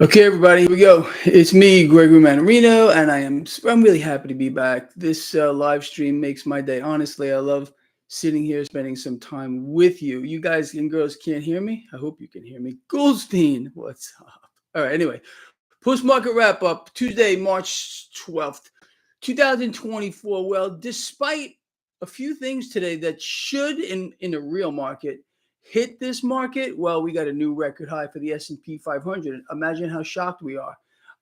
Okay, everybody, here we go. It's me, Gregory Mannarino, and I'm really happy to be back. This live stream makes my day. Honestly, I love sitting here, spending some time with you. You guys and girls can't hear me. I hope you can hear me. Goldstein, what's up? All right. Anyway, post market wrap up Tuesday, March 12th, 2024. Well, despite a few things today that should, in a real market, hit this market, well, we got a new record high for the S&P 500. Imagine how shocked we are.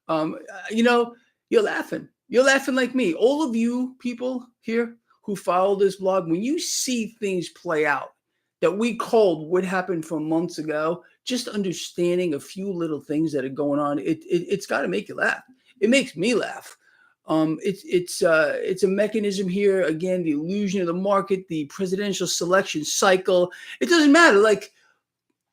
Um, you know, you're laughing. You're laughing like me. All of you people here who follow this blog, when you see things play out that we called what happened from months ago, just understanding a few little things that are going on, it's got to make you laugh. It makes me laugh. It's a mechanism here. Again, the illusion of the market, the presidential selection cycle. It doesn't matter. Like,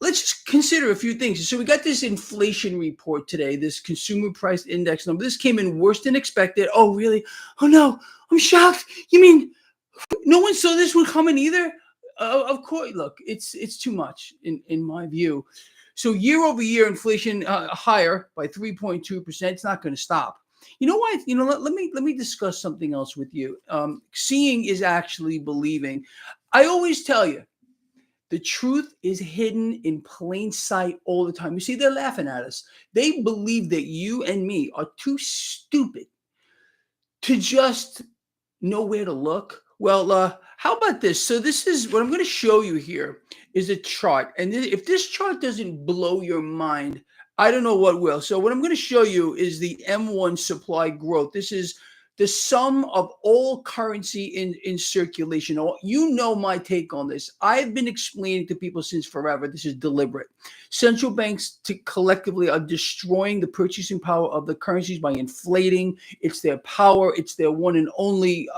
let's just consider a few things. So we got this inflation report today, this consumer price index number. This came in worse than expected. Oh, really? Oh no, I'm shocked. You mean no one saw this one coming either? Of course. Look, it's too much in my view. So year over year, inflation higher by 3.2%. It's not going to stop. You know what? Let me discuss something else with you. Seeing is actually believing. I always tell you, the truth is hidden in plain sight all the time. You see, they're laughing at us. They believe that you and me are too stupid to just know where to look. Well, how about this? So this is what I'm going to show you here is a chart. And if this chart doesn't blow your mind, I don't know what will. So what I'm going to show you is the M1 supply growth. This is the sum of all currency in circulation. You know my take on this. I've been explaining to people since forever. This is deliberate. Central banks collectively are destroying the purchasing power of the currencies by inflating. It's their power. It's their one and only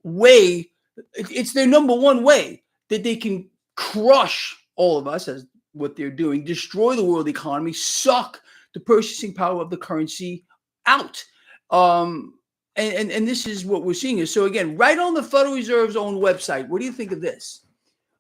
way. It's their number one way that they can crush all of us, as what they're doing, destroy the world economy, suck the purchasing power of the currency out. And this is what we're seeing. So again, right on the Federal Reserve's own website, what do you think of this?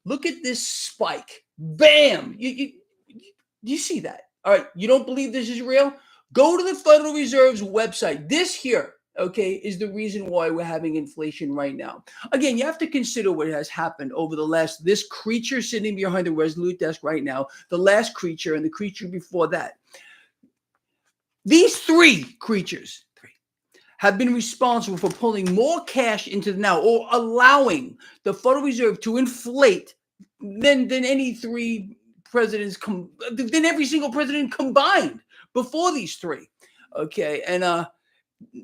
Look at this spike. Bam! You see that? All right, you don't believe this is real? Go to the Federal Reserve's website. This here, okay, is the reason why we're having inflation right now. Again, you have to consider what has happened over this creature sitting behind the Resolute desk right now, the last creature and the creature before that. These three creatures have been responsible for pulling more cash into the now, or allowing the Federal Reserve to inflate than any three presidents, than every single president combined before these three. Okay, and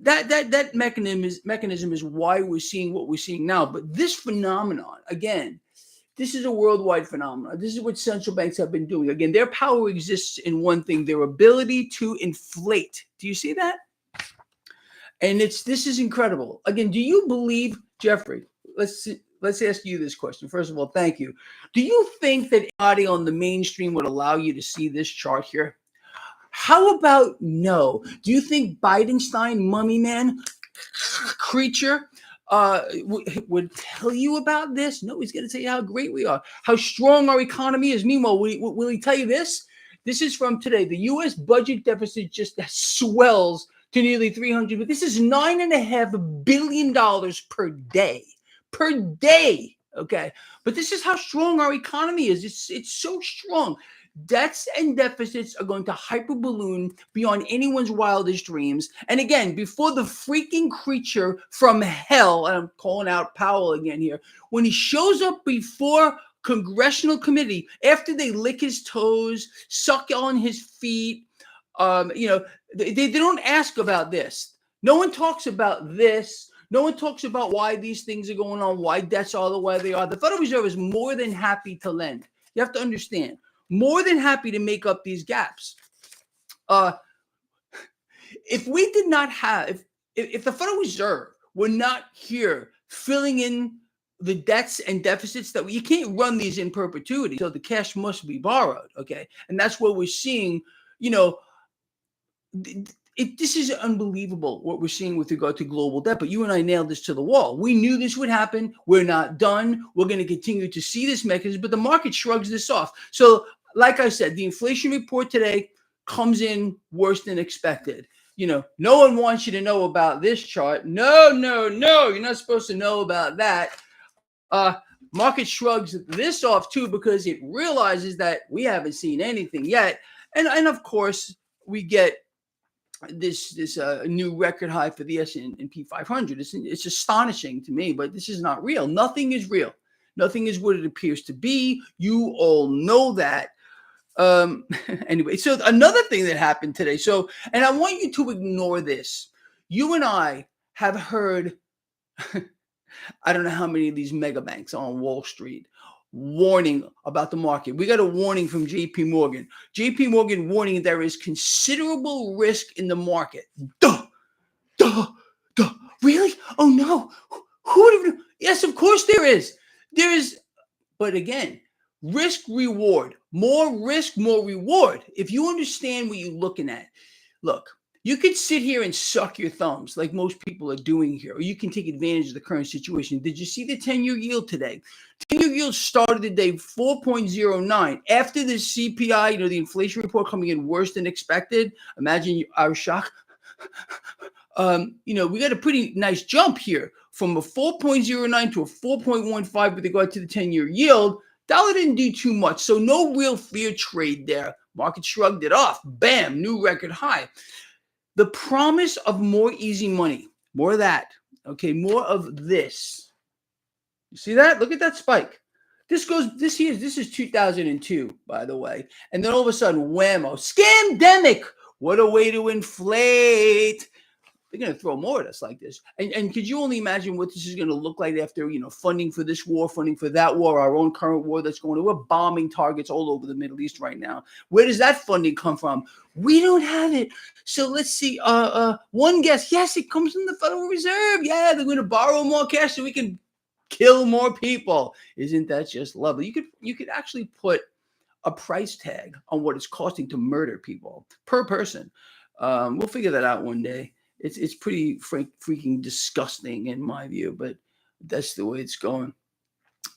that mechanism is why we're seeing what we're seeing now. But this phenomenon, again, this is a worldwide phenomenon. This is what central banks have been doing. Again, their power exists in one thing: their ability to inflate. Do you see that? And this is incredible. Again, do you believe, Jeffrey? Let's ask you this question. First of all, thank you. Do you think that anybody on the mainstream would allow you to see this chart here? How about no? Do you think Bidenstein, mummy man, creature, would tell you about this? No, he's going to tell you how great we are, how strong our economy is. Meanwhile, will he tell you this? This is from today. The U.S. budget deficit just swells to nearly 300. But this is $9.5 billion per day. Per day. Okay. But this is how strong our economy is. It's so strong. Debts and deficits are going to hyperballoon beyond anyone's wildest dreams. And again, before the freaking creature from hell, and I'm calling out Powell again here, when he shows up before congressional committee, after they lick his toes, suck on his feet, they don't ask about this. No one talks about this. No one talks about why these things are going on, why debts are the way they are. The Federal Reserve is more than happy to lend. You have to understand, more than happy to make up these gaps. If we did not have, if the Federal Reserve were not here filling in the debts and deficits that you can't run these in perpetuity, so the cash must be borrowed. Okay. And that's what we're seeing, this is unbelievable what we're seeing with regard to global debt, but you and I nailed this to the wall. We knew this would happen. We're not done. We're going to continue to see this mechanism, but the market shrugs this off. So like I said, the inflation report today comes in worse than expected. No one wants you to know about this chart. No, you're not supposed to know about that. Market shrugs this off too because it realizes that we haven't seen anything yet. And of course, we get this new record high for the S&P 500. It's astonishing to me, but this is not real. Nothing is real. Nothing is what it appears to be. You all know that. Anyway, so another thing that happened today. And I want you to ignore this. You and I have heard, I don't know how many of these mega banks on Wall Street warning about the market. We got a warning from JP Morgan. JP Morgan warning there is considerable risk in the market. Duh. Really? Oh no. Who would have? Yes, of course there is. There is. But again, risk reward. More risk, more reward. If you understand what you're looking at, look, you could sit here and suck your thumbs like most people are doing here, or you can take advantage of the current situation. Did you see the 10-year yield today? 10-year yield started the day 4.09. After the CPI, the inflation report coming in worse than expected. Imagine our shock. We got a pretty nice jump here from a 4.09 to a 4.15 with regard to the 10-year yield. Dollar didn't do too much, so no real fear trade there. Market shrugged it off. Bam, new record high. The promise of more easy money, more of that, okay, more of this. You see that? Look at that spike. This is 2002, by the way. And then all of a sudden, whammo, scamdemic. What a way to inflate. They're going to throw more at us like this. And could you only imagine what this is going to look like after, funding for this war, funding for that war, our own current war that's going on? We're bombing targets all over the Middle East right now. Where does that funding come from? We don't have it. So let's see. One guess. Yes, it comes from the Federal Reserve. Yeah, they're going to borrow more cash so we can kill more people. Isn't that just lovely? You could actually put a price tag on what it's costing to murder people per person. We'll figure that out one day. It's pretty freaking disgusting in my view, but that's the way it's going.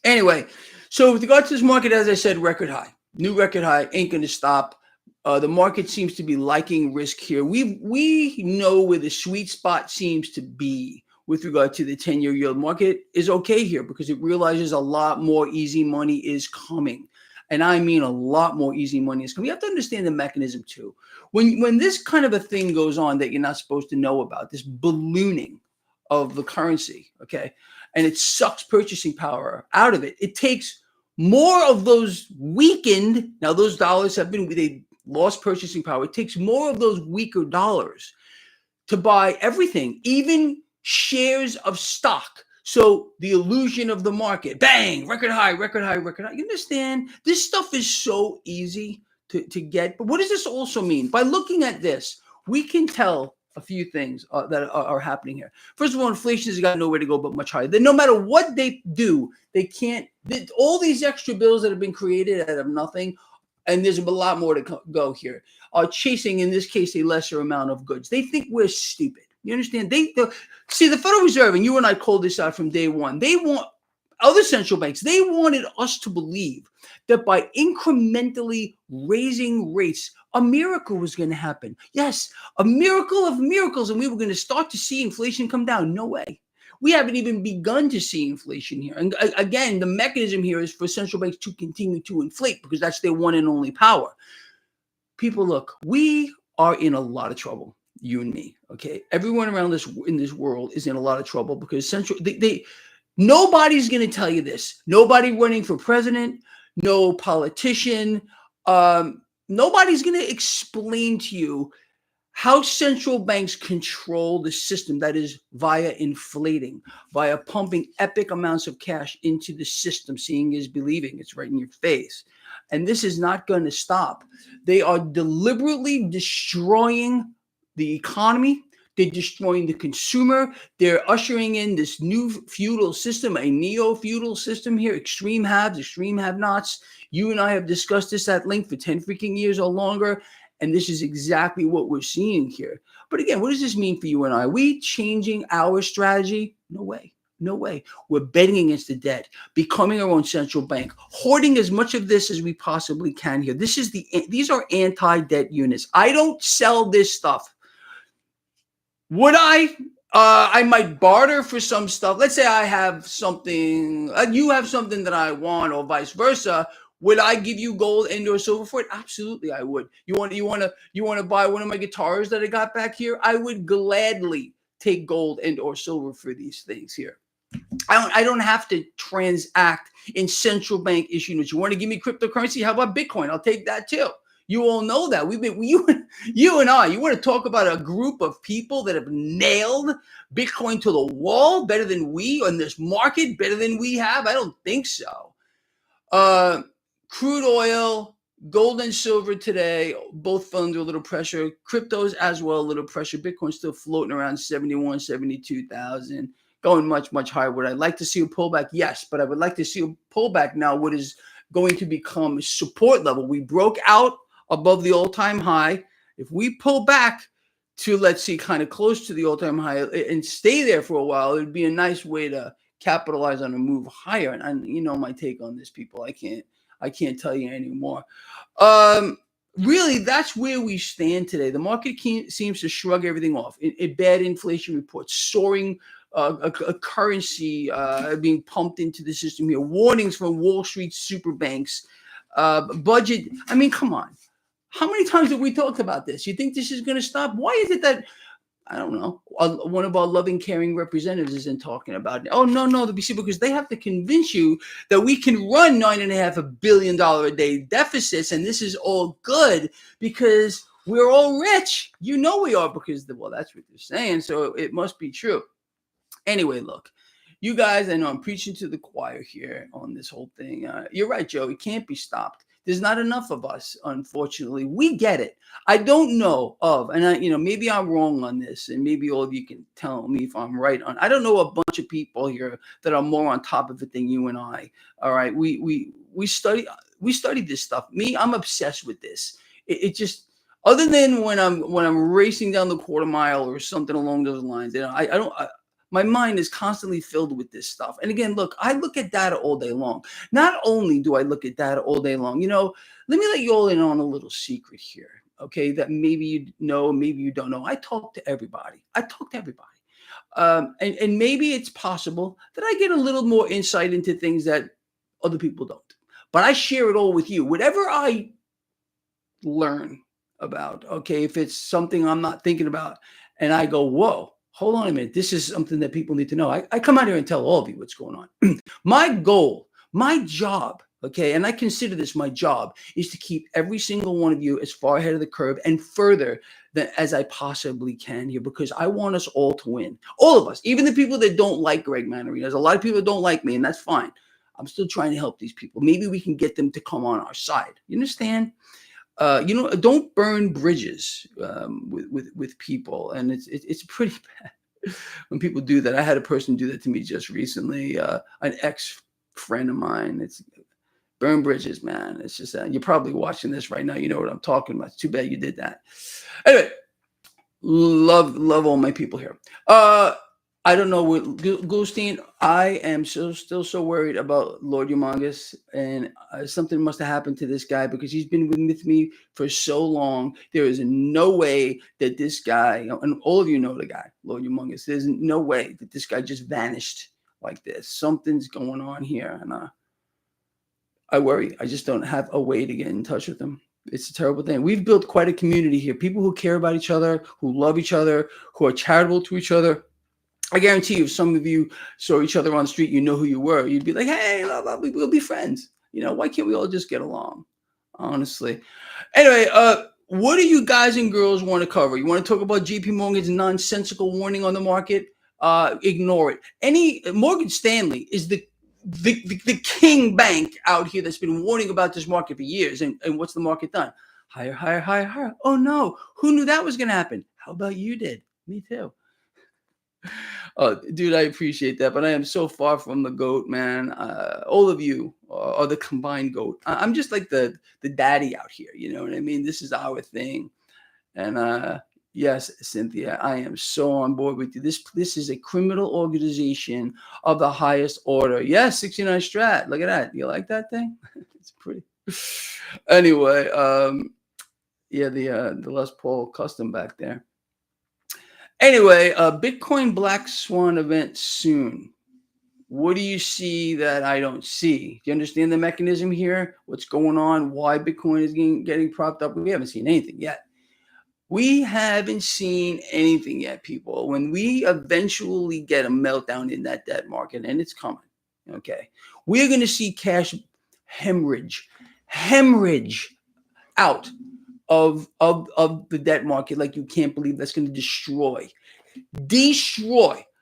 Anyway, so with regard to this market, as I said, record high, new record high, ain't going to stop. The market seems to be liking risk here. We know where the sweet spot seems to be with regard to the 10-year yield. Market is okay here because it realizes a lot more easy money is coming. And I mean a lot more easy money is coming. You have to understand the mechanism too. When this kind of a thing goes on that you're not supposed to know about, this ballooning of the currency, okay, and it sucks purchasing power out of it, it takes more of those weakened, now those dollars they lost purchasing power, it takes more of those weaker dollars to buy everything, even shares of stock. So the illusion of the market, bang, record high, record high, record high. You understand? This stuff is so easy to get. But what does this also mean? By looking at this, we can tell a few things that are happening here. First of all, inflation has got nowhere to go but much higher. Then no matter what they do, they can't. All these extra bills that have been created out of nothing, and there's a lot more to go here, are chasing, in this case, a lesser amount of goods. They think we're stupid. You understand? See, the Federal Reserve, and you and I called this out from day one, they want other central banks, they wanted us to believe that by incrementally raising rates, a miracle was going to happen. Yes, a miracle of miracles, and we were going to start to see inflation come down. No way. We haven't even begun to see inflation here. And again, the mechanism here is for central banks to continue to inflate because that's their one and only power. People, look, we are in a lot of trouble. You and me, okay? Everyone around in this world is in a lot of trouble because nobody's going to tell you this. Nobody running for president, no politician, nobody's going to explain to you how central banks control the system, that is via inflating, via pumping epic amounts of cash into the system. Seeing is believing. It's right in your face. And this is not going to stop. They are deliberately destroying the economy. They're destroying the consumer. They're ushering in this new feudal system, a neo-feudal system here, extreme haves, extreme have-nots. You and I have discussed this at length for 10 freaking years or longer, and this is exactly what we're seeing here. But again, what does this mean for you and I? Are we changing our strategy? No way. No way. We're betting against the debt, becoming our own central bank, hoarding as much of this as we possibly can here. These are anti-debt units. I don't sell this stuff. Would I? I might barter for some stuff. Let's say I have something, you have something that I want, or vice versa. Would I give you gold and or silver for it? Absolutely, I would. You want to buy one of my guitars that I got back here? I would gladly take gold and or silver for these things here. I don't have to transact in central bank issued. You want to give me cryptocurrency? How about Bitcoin? I'll take that too. You all know that you and I. You want to talk about a group of people that have nailed Bitcoin to the wall better than we on this market, better than we have? I don't think so. Crude oil, gold and silver today, both fell under a little pressure. Cryptos as well, a little pressure. Bitcoin's still floating around 71, 72,000. Going much, much higher. Would I like to see a pullback? Yes, but I would like to see a pullback now. What is going to become a support level? We broke out above the all-time high. If we pull back to, let's see, kind of close to the all-time high and stay there for a while, it would be a nice way to capitalize on a move higher. And you know my take on this, people. I can't tell you anymore. Really, that's where we stand today. The market seems to shrug everything off. Bad inflation reports, soaring a currency being pumped into the system here, warnings from Wall Street super banks, budget. I mean, come on. How many times have we talked about this? You think this is going to stop? Why is it that, I don't know, one of our loving, caring representatives isn't talking about it? Oh, no, the BC, because they have to convince you that we can run $9.5 billion a day deficits, and this is all good because we're all rich. You know we are because, well, that's what they're saying, so it must be true. Anyway, look, you guys, I know I'm preaching to the choir here on this whole thing. You're right, Joe. It can't be stopped. There's not enough of us, unfortunately. We get it. I don't know of, and maybe I'm wrong on this, and maybe all of you can tell me if I'm right on. I don't know a bunch of people here that are more on top of it than you and I. All right, we study this stuff. Me, I'm obsessed with this. It just, other than when I'm racing down the quarter mile or something along those lines, my mind is constantly filled with this stuff. And again, look, I look at data all day long. Not only do I look at data all day long, let me let you all in on a little secret here, okay, that maybe you know, maybe you don't know. I talk to everybody. And maybe it's possible that I get a little more insight into things that other people don't. But I share it all with you. Whatever I learn about, okay, if it's something I'm not thinking about and I go, whoa, hold on a minute. This is something that people need to know. I come out here and tell all of you what's going on. My goal, my job, okay, and I consider this my job, is to keep every single one of you as far ahead of the curve and further than as I possibly can here, because I want us all to win. All of us, even the people that don't like Greg Mannarino. There's a lot of people that don't like me, and that's fine. I'm still trying to help these people. Maybe we can get them to come on our side. You understand? Don't burn bridges with people, and it's pretty bad when people do that. I had a person do that to me just recently, an ex friend of mine. It's burn bridges, man. It's just you're probably watching this right now. You know what I'm talking about. It's too bad you did that. Anyway, love all my people here. I don't know what Goldstein. I am still so worried about Lord Humongous, and something must have happened to this guy because he's been with me for so long. There is no way that this guy, and all of you know the guy, Lord Humongous. There's no way that this guy just vanished like this. Something's going on here, and I worry. I just don't have a way to get in touch with him. It's a terrible thing. We've built quite a community here. People who care about each other, who love each other, who are charitable to each other. I guarantee you, if some of you saw each other on the street, you know who you were. You'd be like, hey, we'll be friends. Why can't we all just get along? Honestly. Anyway, what do you guys and girls want to cover? You want to talk about JP Morgan's nonsensical warning on the market? Ignore it. Morgan Stanley is the king bank out here that's been warning about this market for years. And what's the market done? Higher, higher, higher, higher. Oh, no. Who knew that was going to happen? How about you did? Me too. Oh, dude, I appreciate that, but I am so far from the GOAT, man. All of you are the combined GOAT. I'm just like the daddy out here. You know what I mean? This is our thing. And Yes, Cynthia, I am so on board with you. This is a criminal organization of the highest order. Yes, 69 Strat. Look at that. You like that thing? It's pretty. Anyway, yeah, the Les Paul custom back there. Anyway, Bitcoin Black Swan event soon. What do you see that I don't see? Do you understand the mechanism here? What's going on? Why Bitcoin is getting propped up? We haven't seen anything yet. We haven't seen anything yet, people. When we eventually get a meltdown in that debt market, and it's coming, okay, we're going to see cash hemorrhage out of the debt market like you can't believe. That's going to destroy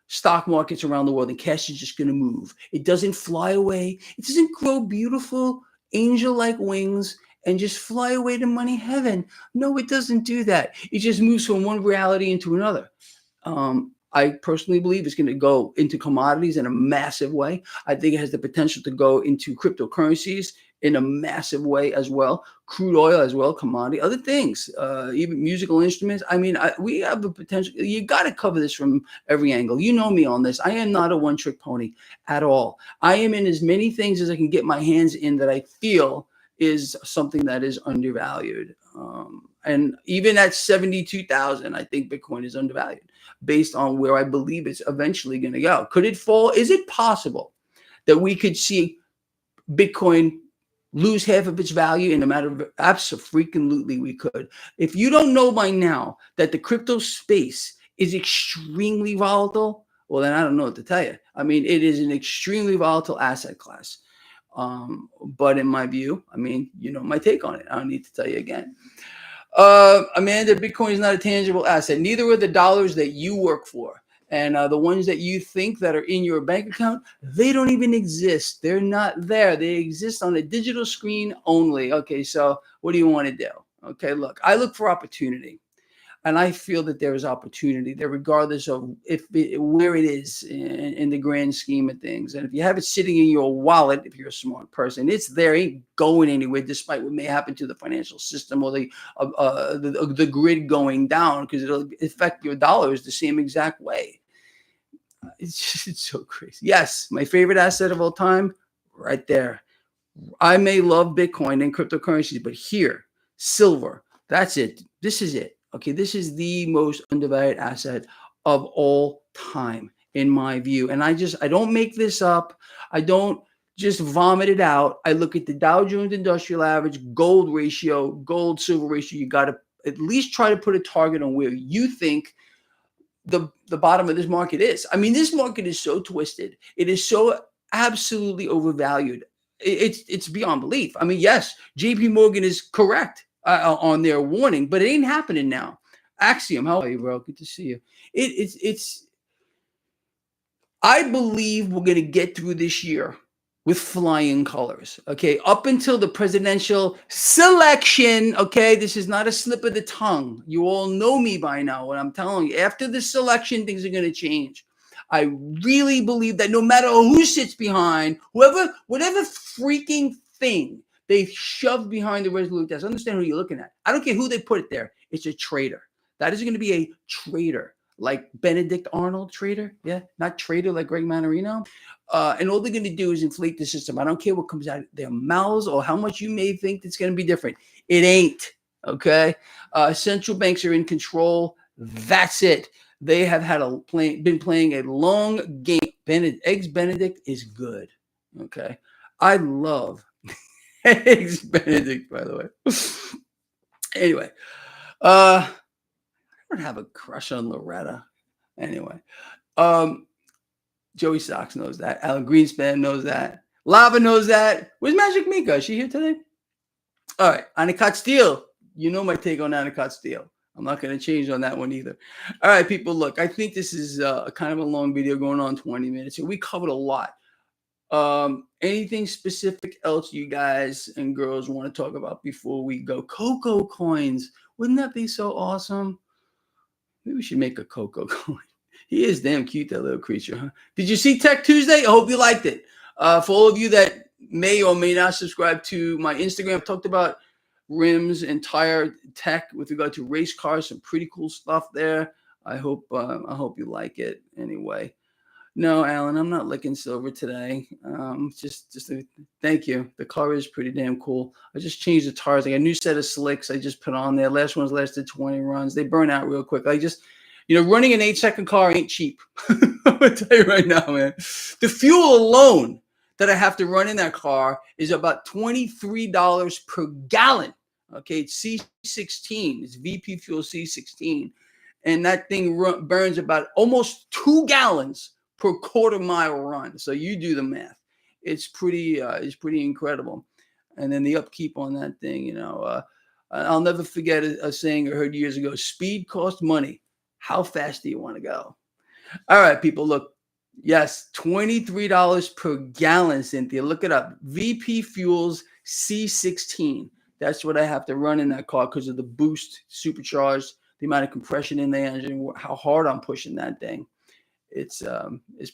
stock markets around the world, and cash is just going to move. It doesn't fly away. It doesn't grow beautiful angel-like wings and just fly away to money heaven. No, it doesn't do that. It just moves from one reality into another. I personally believe it's going to go into commodities in a massive way. I think it has the potential to go into cryptocurrencies in a massive way as well. Crude oil as well, commodity, other things, even musical instruments. I mean, we have the potential. You got to cover this from every angle. You know me on this. I am not a one-trick pony at all. I am in as many things as I can get my hands in that I feel is something that is undervalued. And even at 72,000, I think Bitcoin is undervalued based on where I believe it's eventually going to go. Could it fall? Is it possible that we could see Bitcoin lose half of its value in a matter of absolutely we could. If you don't know by now that the crypto space is extremely volatile, well, then I don't know what to tell you. I mean, it is an extremely volatile asset class. But in my view, I mean, you know my take on it. I don't need to tell you again. Amanda, Bitcoin is not a tangible asset. Neither are the dollars that you work for. And the ones that you think that are in your bank account, they don't even exist. They're not there. They exist on a digital screen only. Okay, so what do you want to do? Okay, look, I look for opportunity. And I feel that there is opportunity there, regardless of where it is in the grand scheme of things. And if you have it sitting in your wallet, if you're a smart person, it's there, ain't going anywhere, despite what may happen to the financial system or the grid going down, because it'll affect your dollars the same exact way. It's so crazy. Yes, my favorite asset of all time, right there. I may love Bitcoin and cryptocurrencies, but here, silver, that's it. This is it. Okay, this is the most undervalued asset of all time, in my view. And I don't make this up. I don't just vomit it out. I look at the Dow Jones Industrial Average, gold ratio, gold silver ratio. You got to at least try to put a target on where you think the bottom of this market is. I mean, this market is so twisted. It is so absolutely overvalued. It's beyond belief. I mean, yes, JP Morgan is correct on their warning, but it ain't happening now. Axiom, how are you, bro? Good to see you. It's I believe we're going to get through this year with flying colors. Okay, up until the presidential selection. Okay, this is not a slip of the tongue. You all know me by now. What I'm telling you, after the selection, things are going to change. I really believe that no matter who sits behind, whatever freaking thing they shove behind the Resolute desk, understand who you're looking at. I don't care who they put it there. It's a traitor. That is going to be a traitor, like Benedict Arnold traitor. Yeah, not traitor like Greg Mannarino. And all they're going to do is inflate the system. I don't care what comes out of their mouths or how much you may think it's going to be different. It ain't. Okay. Central banks are in control. That's it. They have been playing a long game. Eggs Benedict is good. Okay. I love Eggs Benedict, by the way. Anyway, I don't have a crush on Loretta. Anyway, Joey Sox knows that. Alan Greenspan knows that. Lava knows that. Where's Magic Mika? Is she here today? All right. Anikat Steele. You know my take on Anikat Steele. I'm not going to change on that one either. All right, people, look, I think this is kind of a long video going on 20 minutes. We covered a lot. Anything specific else you guys and girls want to talk about before we go? Coco coins. Wouldn't that be so awesome? Maybe we should make a Coco coin. He is damn cute, that little creature, huh? Did you see Tech Tuesday? I hope you liked it. For all of you that may or may not subscribe to my Instagram, I talked about rims and tire tech with regard to race cars. Some pretty cool stuff there. I hope you like it anyway. No, Alan, I'm not licking silver today. Thank you. The car is pretty damn cool. I just changed the tires. I got a new set of slicks I just put on there. Last ones lasted 20 runs. They burn out real quick. Running an 8-second car ain't cheap. I'm gonna tell you right now, man. The fuel alone that I have to run in that car is about $23 per gallon. Okay, it's C16. It's VP Fuel C16. And that thing burns about almost 2 gallons per quarter-mile run. So you do the math. It's pretty incredible. And then the upkeep on that thing, I'll never forget a saying I heard years ago: speed costs money. How fast do you want to go? All right, people, look. Yes, $23 per gallon, Cynthia. Look it up. VP Fuels C16. That's what I have to run in that car because of the boost, supercharged, the amount of compression in the engine, how hard I'm pushing that thing. It's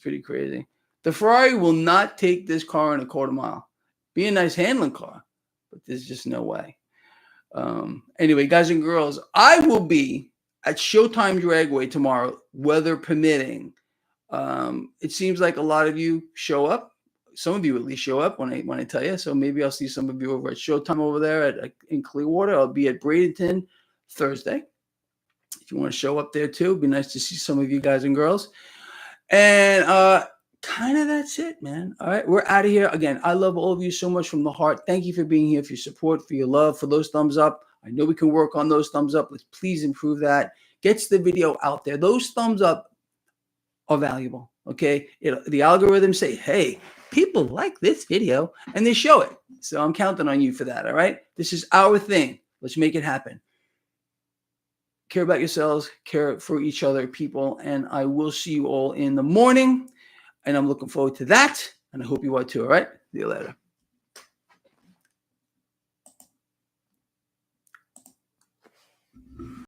pretty crazy. The Ferrari will not take this car in a quarter mile. Be a nice handling car, but there's just no way. Anyway, guys and girls, I will be at Showtime Dragway tomorrow, weather permitting. It seems like a lot of you show up. Some of you at least show up when I tell you. So maybe I'll see some of you over at Showtime over there in Clearwater. I'll be at Bradenton Thursday. If you want to show up there too, it'd be nice to see some of you guys and girls. And kind of that's it, man. All right, we're out of here. Again, I love all of you so much from the heart. Thank you for being here, for your support, for your love, for those thumbs up. I know we can work on those thumbs up. Let's please improve that. Gets the video out there. Those thumbs up are valuable, okay? The algorithms say, hey, people like this video, and they show it. So I'm counting on you for that, all right? This is our thing. Let's make it happen. Care about yourselves, care for each other, people, and I will see you all in the morning, and I'm looking forward to that, and I hope you are too, all right? See you later.